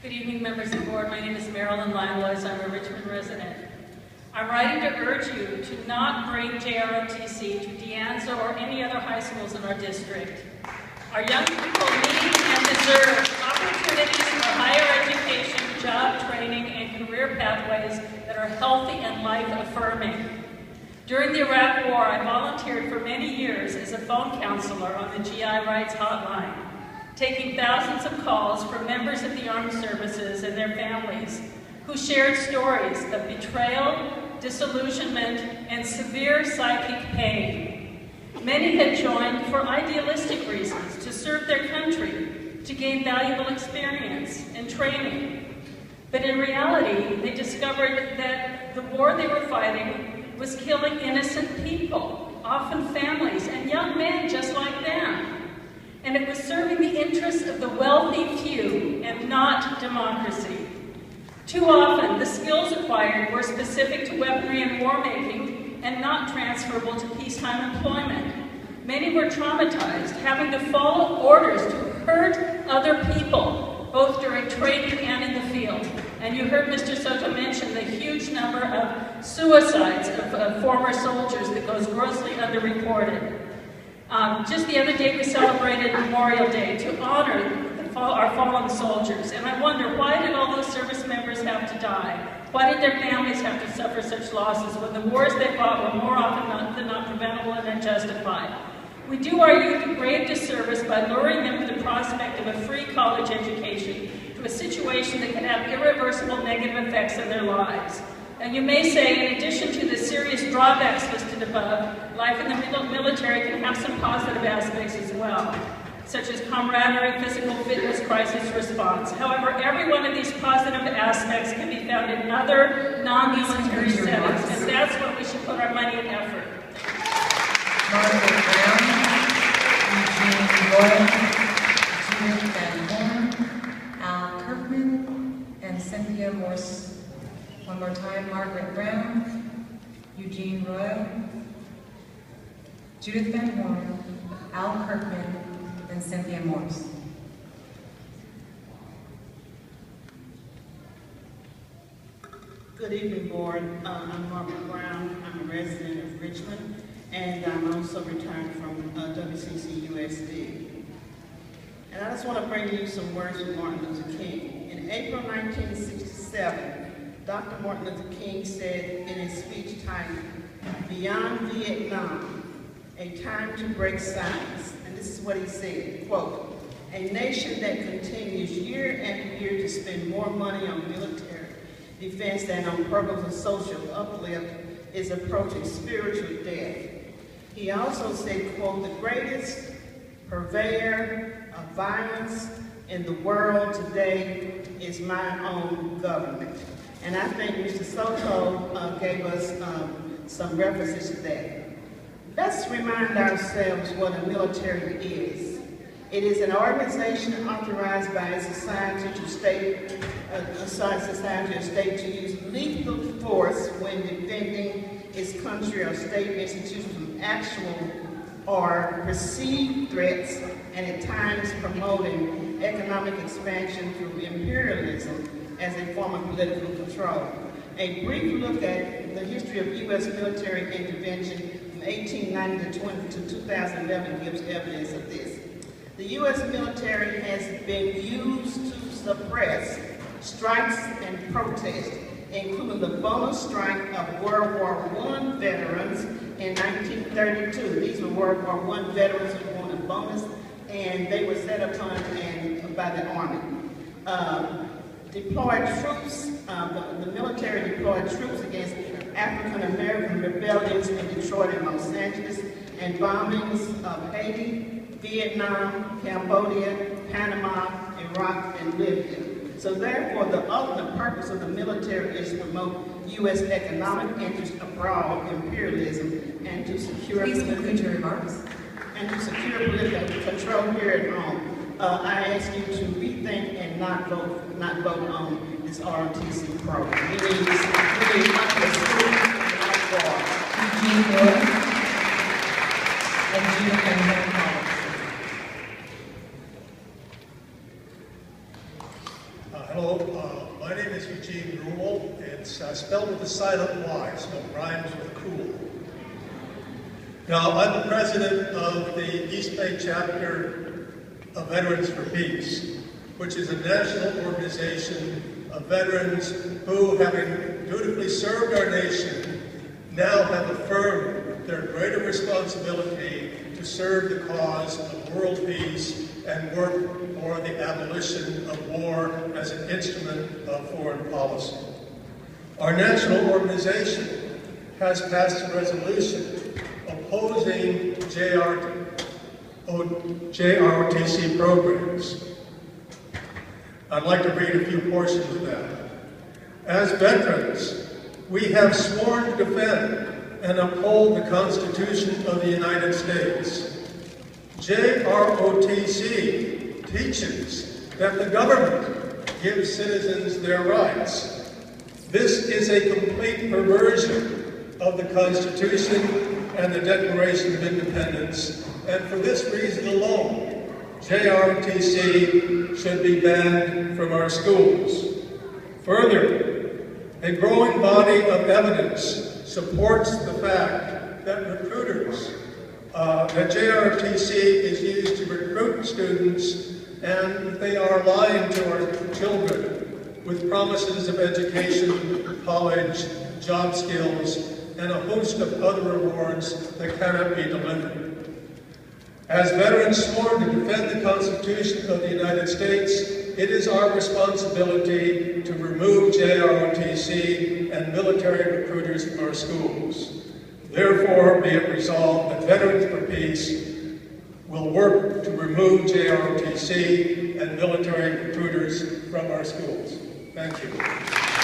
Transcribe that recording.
Good evening, members of the board. My name is Marilyn Lylois. I'm a Richmond resident. I'm writing to urge you to not bring JROTC to De Anza or any other high schools in our district. Our young people need and deserve opportunities for higher education, job training, and career pathways that are healthy and life-affirming. During the Iraq War, I volunteered for many years as a phone counselor on the GI Rights Hotline, taking thousands of calls from members of the armed services and their families who shared stories of betrayal, disillusionment, and severe psychic pain. Many had joined for idealistic reasons, to serve their country, to gain valuable experience and training. But in reality, they discovered that the war they were fighting was killing innocent people, often families and young men just like them. And it was serving the interests of the wealthy few and not democracy. Too often, the skills acquired were specific to weaponry and war making and not transferable to peacetime employment. Many were traumatized, having to follow orders to hurt other people, both during training and in the field. And you heard Mr. Soto mention the huge number of suicides of former soldiers that goes grossly underreported. Just the other day we celebrated Memorial Day to honor our fallen soldiers. And I wonder, why did all those service members have to die? Why did their families have to suffer such losses when the wars they fought were more often than not preventable and unjustified? We do our youth a grave disservice by luring them to the prospect of a free college education, to a situation that can have irreversible negative effects on their lives. And you may say, in addition to the serious drawbacks listed above, life in the military can have some positive aspects as well, such as camaraderie, physical fitness, crisis response. However, every one of these positive aspects can be found in other non-military settings, and that's where we should put our money and effort. Margaret Brown, Eugene Royal, Judith Van Horn, Al Kirkman, and Cynthia Morse. One more time, Margaret Brown, Eugene Royal, Judith Van Horn, Al Kirkman, and Cynthia Morse. Good evening, board. I'm Margaret Brown. I'm a resident of Richmond, and I'm also returned from WCCUSD. And I just want to bring you some words from Martin Luther King. In April 1967, Dr. Martin Luther King said in his speech titled, "Beyond Vietnam, a time to break silence." And this is what he said, quote, "A nation that continues year after year to spend more money on military defense than on programs of social uplift is approaching spiritual death." He also said, quote, "The greatest purveyor of violence in the world today is my own government." And I think Mr. Soto gave us some references to that. Let's remind ourselves what a military is. It is an organization authorized by a society or state to use lethal force when defending its country or state institutions from actual or perceived threats, and at times promoting economic expansion through imperialism as a form of political control. A brief look at the history of U.S. military intervention from 1890 to 2011 gives evidence of this. The U.S. military has been used to suppress strikes and protests, including the bonus strike of World War I veterans in 1932. These were World War I veterans who won a bonus, and they were set upon by the Army. Deployed troops, the military deployed troops against African-American rebellions in Detroit and Los Angeles, and bombings of Haiti, Vietnam, Cambodia, Panama, Iraq, and Libya. So therefore, the ultimate purpose of the military is to promote U.S. economic interests abroad, imperialism, and to secure political control here at home. I ask you to rethink and not vote on this ROTC program. We need money for schools and war. Eugene Royal and Judith Van Horn. Hello, my name is Eugene Rule. It's spelled with a silent Y, so it rhymes with cool. Now, I'm the president of the East Bay chapter of Veterans for Peace, which is a national organization of veterans who, having dutifully served our nation, now have affirmed their greater responsibility to serve the cause of world peace and work for the abolition of war as an instrument of foreign policy. Our national organization has passed a resolution opposing JROTC programs. I'd like to read a few portions of that. As veterans, we have sworn to defend and uphold the Constitution of the United States. JROTC teaches that the government gives citizens their rights. This is a complete perversion of the Constitution and the Declaration of Independence, and for this reason alone, JROTC should be banned from our schools. Further, a growing body of evidence supports the fact that that JROTC is used to recruit students, and they are lying to our children with promises of education, college, job skills, and a host of other rewards that cannot be delivered. As veterans sworn to defend the Constitution of the United States, it is our responsibility to remove JROTC and military recruiters from our schools. Therefore, be it resolved that Veterans for Peace will work to remove JROTC and military recruiters from our schools. Thank you.